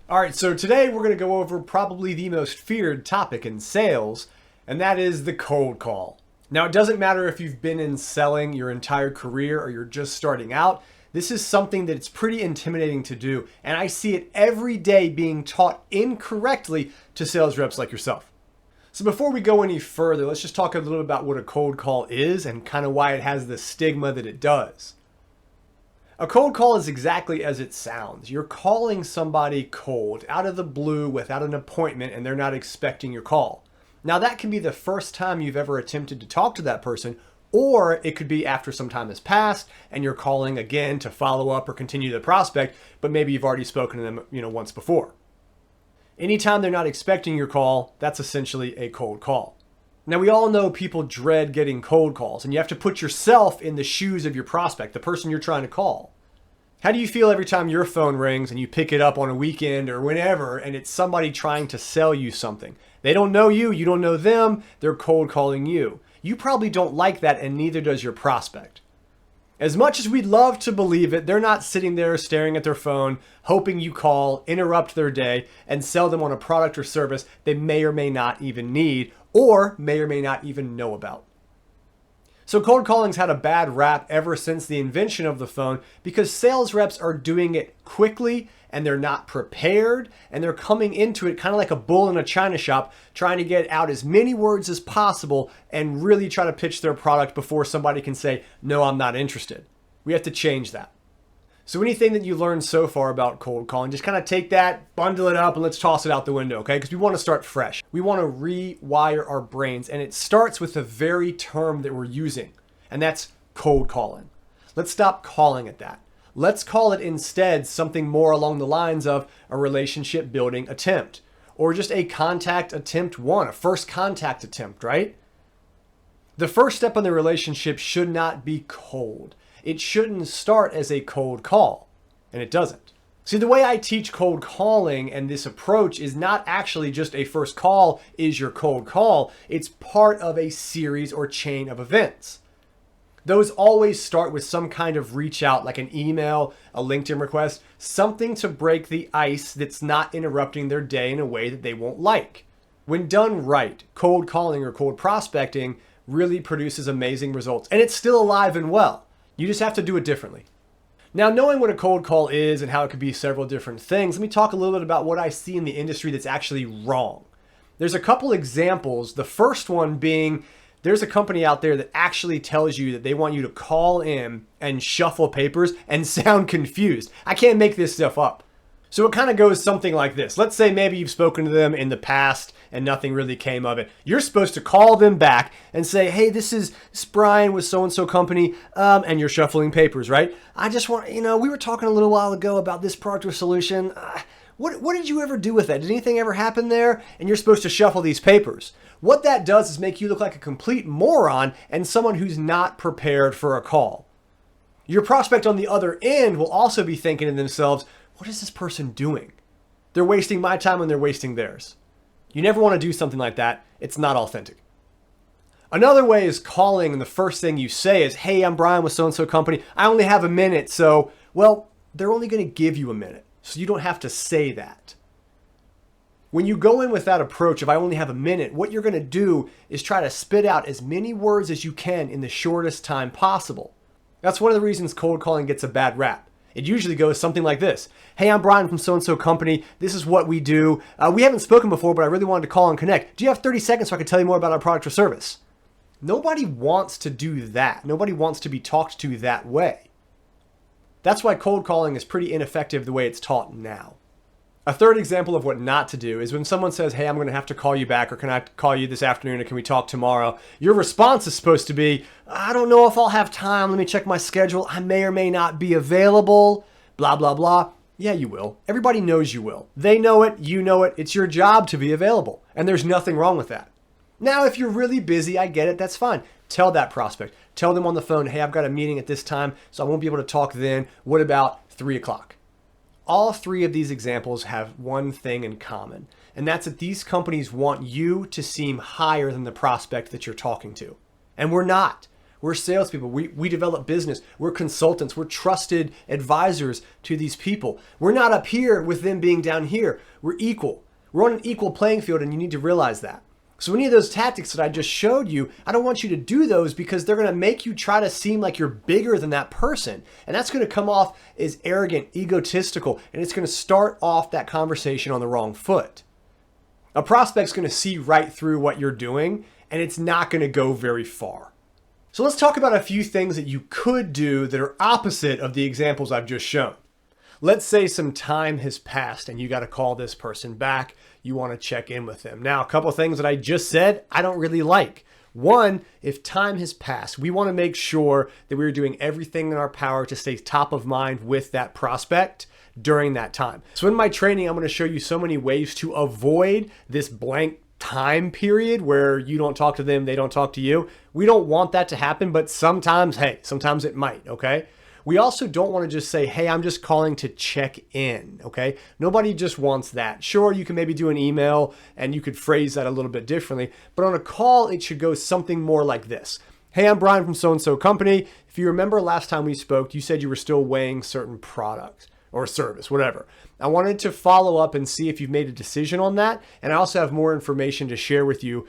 All right, so today we're going to go over probably the most feared topic in sales, and that is the cold call. Now, it doesn't matter if you've been in selling your entire career or you're just starting out. This is something that it's pretty intimidating to do, and I see it every day being taught incorrectly to sales reps like yourself. So before we go any further, let's just talk a little about what a cold call is and kind of why it has the stigma that it does. A cold call is exactly as it sounds. You're calling somebody cold, out of the blue, without an appointment, and they're not expecting your call. Now, that can be the first time you've ever attempted to talk to that person, or it could be after some time has passed and you're calling again to follow up or continue the prospect, but maybe you've already spoken to them, once before. Anytime they're not expecting your call, that's essentially a cold call. Now, we all know people dread getting cold calls, and you have to put yourself in the shoes of your prospect, the person you're trying to call. How do you feel every time your phone rings and you pick it up on a weekend or whenever, and it's somebody trying to sell you something? They don't know you, you don't know them, they're cold calling you. You probably don't like that, and neither does your prospect. As much as we'd love to believe it, they're not sitting there staring at their phone, hoping you call, interrupt their day, and sell them on a product or service they may or may not even need, or may or may not even know about. So cold calling's had a bad rap ever since the invention of the phone because sales reps are doing it quickly and they're not prepared and they're coming into it kind of like a bull in a china shop trying to get out as many words as possible and really try to pitch their product before somebody can say, no, I'm not interested. We have to change that. So anything that you learned so far about cold calling, just kind of take that, bundle it up, and let's toss it out the window, okay? Because we want to start fresh. We want to rewire our brains, and it starts with the very term that we're using, and that's cold calling. Let's stop calling it that. Let's call it instead something more along the lines of a relationship building attempt, or just a contact attempt one, a first contact attempt, right? The first step in the relationship should not be cold. It shouldn't start as a cold call, and it doesn't. See, the way I teach cold calling and this approach is not actually just a first call is your cold call. It's part of a series or chain of events. Those always start with some kind of reach out, like an email, a LinkedIn request, something to break the ice that's not interrupting their day in a way that they won't like. When done right, cold calling or cold prospecting really produces amazing results, and it's still alive and well. You just have to do it differently. Now, knowing what a cold call is and how it could be several different things, let me talk a little bit about what I see in the industry that's actually wrong. There's a couple examples. The first one being there's a company out there that actually tells you that they want you to call in and shuffle papers and sound confused. I can't make this stuff up. So it kind of goes something like this. Let's say maybe you've spoken to them in the past and nothing really came of it. You're supposed to call them back and say, hey, this is Brian with so-and-so company, and you're shuffling papers, right? I just want, we were talking a little while ago about this product or solution. What did you ever do with that? Did anything ever happen there? And you're supposed to shuffle these papers. What that does is make you look like a complete moron and someone who's not prepared for a call. Your prospect on the other end will also be thinking to themselves, what is this person doing? They're wasting my time and they're wasting theirs. You never want to do something like that. It's not authentic. Another way is calling and the first thing you say is, hey, I'm Brian with so-and-so company. I only have a minute. So, well, they're only going to give you a minute. So you don't have to say that. When you go in with that approach of I only have a minute, what you're going to do is try to spit out as many words as you can in the shortest time possible. That's one of the reasons cold calling gets a bad rap. It usually goes something like this. Hey, I'm Brian from so-and-so company. This is what we do. We haven't spoken before, but I really wanted to call and connect. Do you have 30 seconds so I can tell you more about our product or service? Nobody wants to do that. Nobody wants to be talked to that way. That's why cold calling is pretty ineffective the way it's taught now. A third example of what not to do is when someone says, hey, I'm going to have to call you back, or can I call you this afternoon, or can we talk tomorrow? Your response is supposed to be, I don't know if I'll have time. Let me check my schedule. I may or may not be available, blah, blah, blah. Yeah, you will. Everybody knows you will. They know it. You know it. It's your job to be available. And there's nothing wrong with that. Now, if you're really busy, I get it. That's fine. Tell that prospect. Tell them on the phone, hey, I've got a meeting at this time, so I won't be able to talk then. What about 3 o'clock? All three of these examples have one thing in common, and that's that these companies want you to seem higher than the prospect that you're talking to. And we're not. We're salespeople. We develop business. We're consultants. We're trusted advisors to these people. We're not up here with them being down here. We're equal. We're on an equal playing field, and you need to realize that. So any of those tactics that I just showed you, I don't want you to do those because they're going to make you try to seem like you're bigger than that person. And that's going to come off as arrogant, egotistical, and it's going to start off that conversation on the wrong foot. A prospect's going to see right through what you're doing, and it's not going to go very far. So let's talk about a few things that you could do that are opposite of the examples I've just shown. Let's say some time has passed and you got to call this person back. You want to check in with them. Now, a couple of things that I just said, I don't really like. One, if time has passed, we want to make sure that we're doing everything in our power to stay top of mind with that prospect during that time. So in my training, I'm going to show you so many ways to avoid this blank time period where you don't talk to them, they don't talk to you. We don't want that to happen, but sometimes, hey, sometimes it might, okay? We also don't want to just say, hey, I'm just calling to check in, okay? Nobody just wants that. Sure, you can maybe do an email and you could phrase that a little bit differently, but on a call, it should go something more like this. Hey, I'm Brian from so-and-so company. If you remember last time we spoke, you said you were still weighing certain products or service, whatever. I wanted to follow up and see if you've made a decision on that. And I also have more information to share with you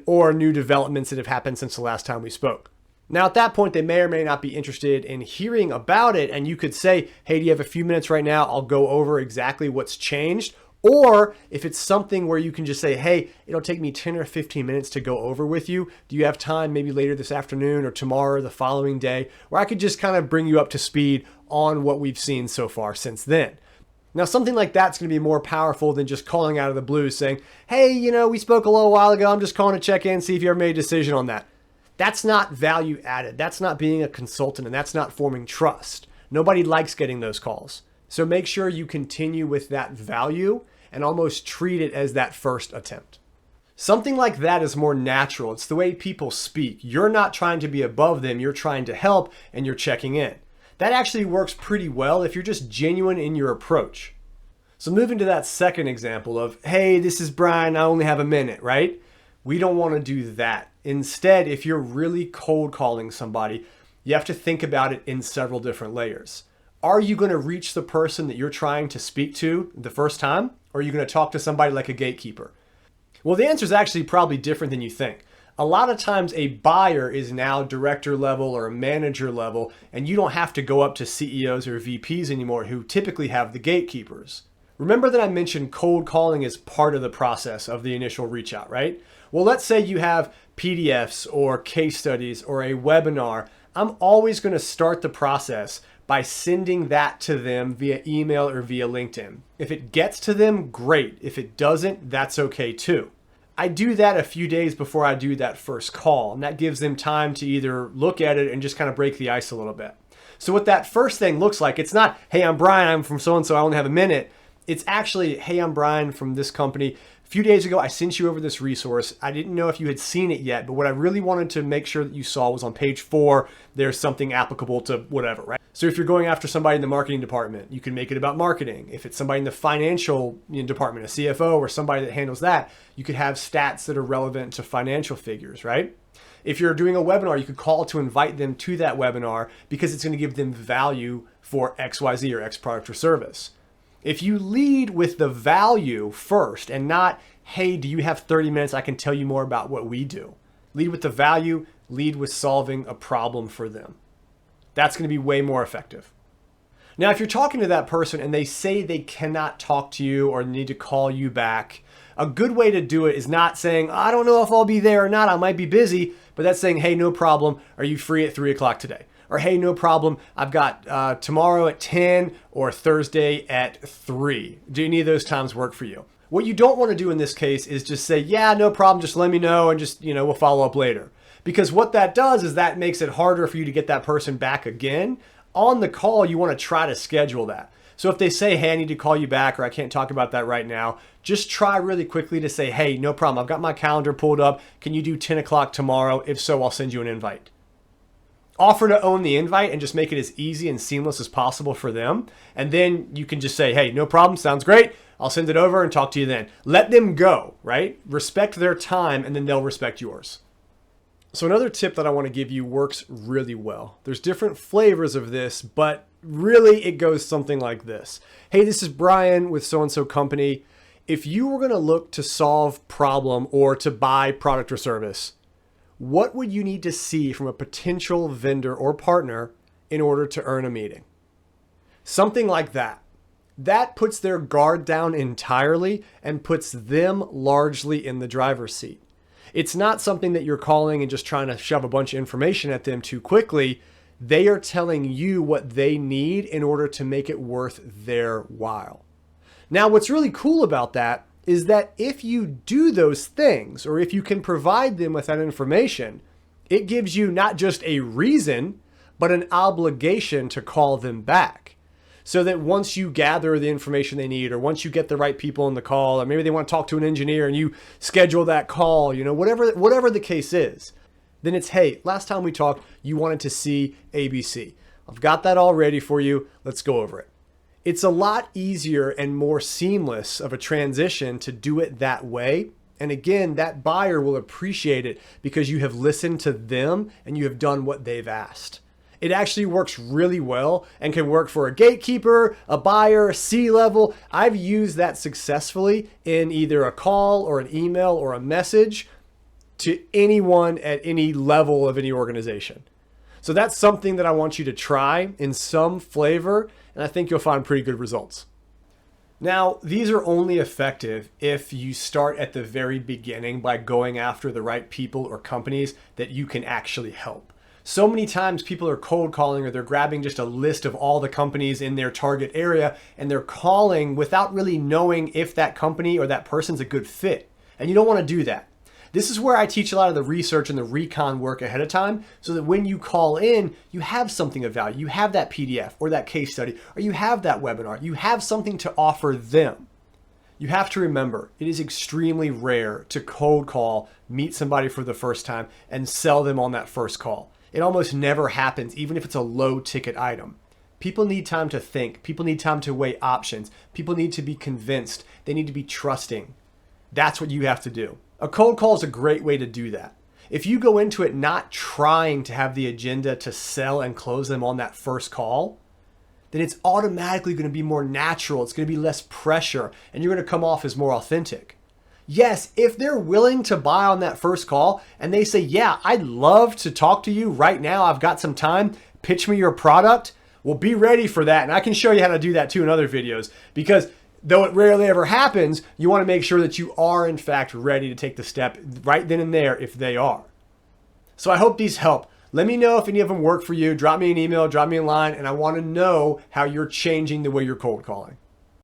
or new developments that have happened since the last time we spoke. Now, at that point, they may or may not be interested in hearing about it. And you could say, hey, do you have a few minutes right now? I'll go over exactly what's changed. Or if it's something where you can just say, hey, it'll take me 10 or 15 minutes to go over with you. Do you have time maybe later this afternoon or tomorrow or the following day where I could just kind of bring you up to speed on what we've seen so far since then? Now, something like that's going to be more powerful than just calling out of the blue saying, hey, we spoke a little while ago. I'm just calling to check in, see if you ever made a decision on that. That's not value added. That's not being a consultant, and that's not forming trust. Nobody likes getting those calls. So make sure you continue with that value and almost treat it as that first attempt. Something like that is more natural. It's the way people speak. You're not trying to be above them. You're trying to help, and you're checking in. That actually works pretty well if you're just genuine in your approach. So moving to that second example of, hey, this is Brian, I only have a minute, right? We don't want to do that. Instead, if you're really cold calling somebody, you have to think about it in several different layers. Are you going to reach the person that you're trying to speak to the first time? Or are you going to talk to somebody like a gatekeeper? Well, the answer is actually probably different than you think. A lot of times a buyer is now director level or a manager level, and you don't have to go up to CEOs or VPs anymore who typically have the gatekeepers. Remember that I mentioned cold calling is part of the process of the initial reach out, right? Well, let's say you have PDFs or case studies or a webinar. I'm always going to start the process by sending that to them via email or via LinkedIn. If it gets to them, great. If it doesn't, that's okay too. I do that a few days before I do that first call, and that gives them time to either look at it and just kind of break the ice a little bit. So what that first thing looks like, it's not, hey, I'm Brian, I'm from so-and-so, I only have a minute. It's actually, hey, I'm Brian from this company. A few days ago, I sent you over this resource. I didn't know if you had seen it yet, but what I really wanted to make sure that you saw was on page 4, there's something applicable to whatever, right? So if you're going after somebody in the marketing department, you can make it about marketing. If it's somebody in the financial department, a CFO or somebody that handles that, you could have stats that are relevant to financial figures, right? If you're doing a webinar, you could call to invite them to that webinar because it's going to give them value for XYZ or X product or service. If you lead with the value first and not, hey, do you have 30 minutes? I can tell you more about what we do. Lead with the value, lead with solving a problem for them. That's going to be way more effective. Now, if you're talking to that person and they say they cannot talk to you or need to call you back, a good way to do it is not saying, I don't know if I'll be there or not, I might be busy, but that's saying, hey, no problem. Are you free at 3 o'clock today? Or, hey, no problem. I've got tomorrow at 10 or Thursday at 3. Do any of those times work for you? What you don't want to do in this case is just say, yeah, no problem. Just let me know and just, we'll follow up later. Because what that does is that makes it harder for you to get that person back again. On the call, you want to try to schedule that. So if they say, hey, I need to call you back or I can't talk about that right now, just try really quickly to say, hey, no problem. I've got my calendar pulled up. Can you do 10 o'clock tomorrow? If so, I'll send you an invite. Offer to own the invite and just make it as easy and seamless as possible for them. And then you can just say, hey, no problem. Sounds great. I'll send it over and talk to you then. Let them go, right? Respect their time and then they'll respect yours. So another tip that I want to give you works really well. There's different flavors of this, but really it goes something like this. Hey, this is Brian with so-and-so company. If you were going to look to solve problem or to buy product or service, what would you need to see from a potential vendor or partner in order to earn a meeting? Something like that. That puts their guard down entirely and puts them largely in the driver's seat. It's not something that you're calling and just trying to shove a bunch of information at them too quickly. They are telling you what they need in order to make it worth their while. Now, what's really cool about that is that if you do those things, or if you can provide them with that information, it gives you not just a reason, but an obligation to call them back. So that once you gather the information they need, or once you get the right people on the call, or maybe they want to talk to an engineer and you schedule that call, whatever the case is, then it's, hey, last time we talked, you wanted to see ABC. I've got that all ready for you. Let's go over it. It's a lot easier and more seamless of a transition to do it that way. And again, that buyer will appreciate it because you have listened to them and you have done what they've asked. It actually works really well and can work for a gatekeeper, a buyer, C-level. I've used that successfully in either a call or an email or a message to anyone at any level of any organization. So that's something that I want you to try in some flavor, and I think you'll find pretty good results. Now, these are only effective if you start at the very beginning by going after the right people or companies that you can actually help. So many times people are cold calling, or they're grabbing just a list of all the companies in their target area and they're calling without really knowing if that company or that person's a good fit. And you don't want to do that. This is where I teach a lot of the research and the recon work ahead of time so that when you call in, you have something of value. You have that PDF or that case study, or you have that webinar. You have something to offer them. You have to remember, it is extremely rare to cold call, meet somebody for the first time, and sell them on that first call. It almost never happens, even if it's a low ticket item. People need time to think. People need time to weigh options. People need to be convinced. They need to be trusting. That's what you have to do. A cold call is a great way to do that. If you go into it not trying to have the agenda to sell and close them on that first call, then it's automatically going to be more natural. It's going to be less pressure, and you're going to come off as more authentic. Yes, if they're willing to buy on that first call and they say, yeah, I'd love to talk to you right now. I've got some time. Pitch me your product. Well, be ready for that. And I can show you how to do that too in other videos, because though it rarely ever happens, you want to make sure that you are in fact ready to take the step right then and there if they are. So I hope these help. Let me know if any of them work for you. Drop me an email, drop me a line, and I want to know how you're changing the way you're cold calling.